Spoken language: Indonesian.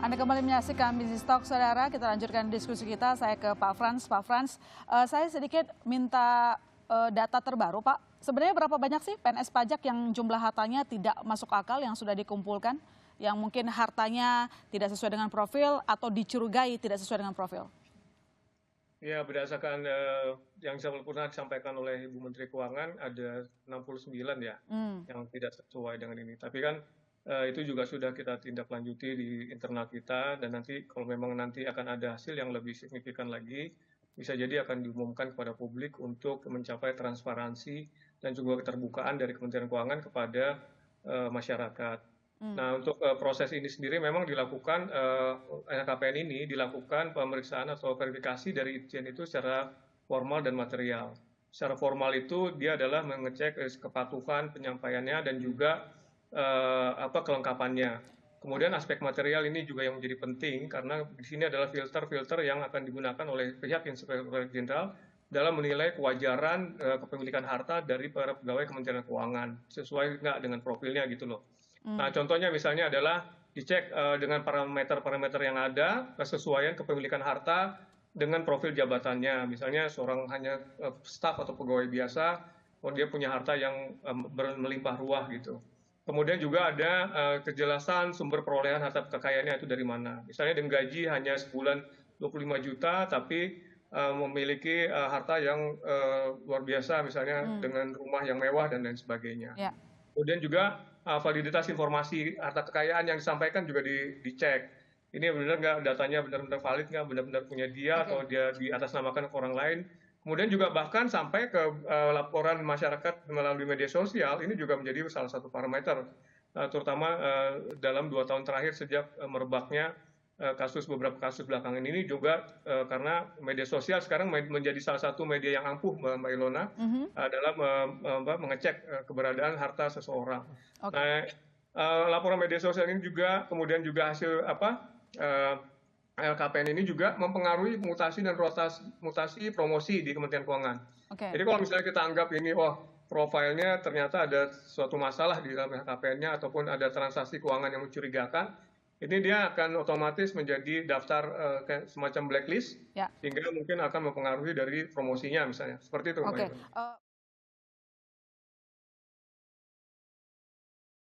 Anda kembali menyaksikan Business Talk, saudara. Kita lanjutkan diskusi kita. Saya ke Pak Frans. Pak Frans, saya sedikit minta data terbaru, Pak. Sebenarnya berapa banyak sih PNS pajak yang jumlah hartanya tidak masuk akal yang sudah dikumpulkan? Yang mungkin hartanya tidak sesuai dengan profil atau dicurigai tidak sesuai dengan profil? Ya, berdasarkan yang pernah disampaikan oleh Ibu Menteri Keuangan, ada 69 ya yang tidak sesuai dengan ini. Tapi kan itu juga sudah kita tindak lanjuti di internal kita, dan nanti kalau memang nanti akan ada hasil yang lebih signifikan lagi, bisa jadi akan diumumkan kepada publik untuk mencapai transparansi dan juga keterbukaan dari Kementerian Keuangan kepada masyarakat. Nah, untuk proses ini sendiri memang dilakukan, LHKPN ini dilakukan pemeriksaan atau verifikasi dari Itjen itu secara formal dan material. Secara formal itu dia adalah mengecek kepatuhan penyampaiannya dan juga kelengkapannya. Kemudian aspek material ini juga yang menjadi penting karena di sini adalah filter-filter yang akan digunakan oleh pihak Inspektorat Jenderal dalam menilai kewajaran kepemilikan harta dari para pegawai Kementerian Keuangan, sesuai nggak dengan profilnya gitu loh. Nah, contohnya misalnya adalah dicek dengan parameter-parameter yang ada, kesesuaian kepemilikan harta dengan profil jabatannya. Misalnya seorang hanya staf atau pegawai biasa, dia punya harta yang melimpah ruah gitu. Kemudian juga ada kejelasan sumber perolehan harta kekayaannya itu dari mana. Misalnya dengan gaji hanya sebulan 25 juta, tapi memiliki harta yang luar biasa, misalnya dengan rumah yang mewah dan lain sebagainya. Ya. Kemudian juga validitas informasi harta kekayaan yang disampaikan juga dicek. Ini benar nggak datanya benar-benar valid nggak, benar-benar punya dia atau dia diatasnamakan ke orang lain. Kemudian juga bahkan sampai ke laporan masyarakat melalui media sosial, ini juga menjadi salah satu parameter, terutama dalam 2 tahun terakhir sejak merebaknya beberapa kasus belakangan ini juga karena media sosial sekarang menjadi salah satu media yang ampuh, Mbak Ilona, dalam mengecek keberadaan harta seseorang. Nah, laporan media sosial ini juga kemudian juga hasil LKPN ini juga mempengaruhi mutasi dan mutasi promosi di Kementerian Keuangan. Jadi kalau misalnya kita anggap ini, profilnya ternyata ada suatu masalah di dalam LKPN-nya ataupun ada transaksi keuangan yang mencurigakan, ini dia akan otomatis menjadi daftar semacam blacklist, sehingga mungkin akan mempengaruhi dari promosinya misalnya. Seperti itu, Mbak Eva.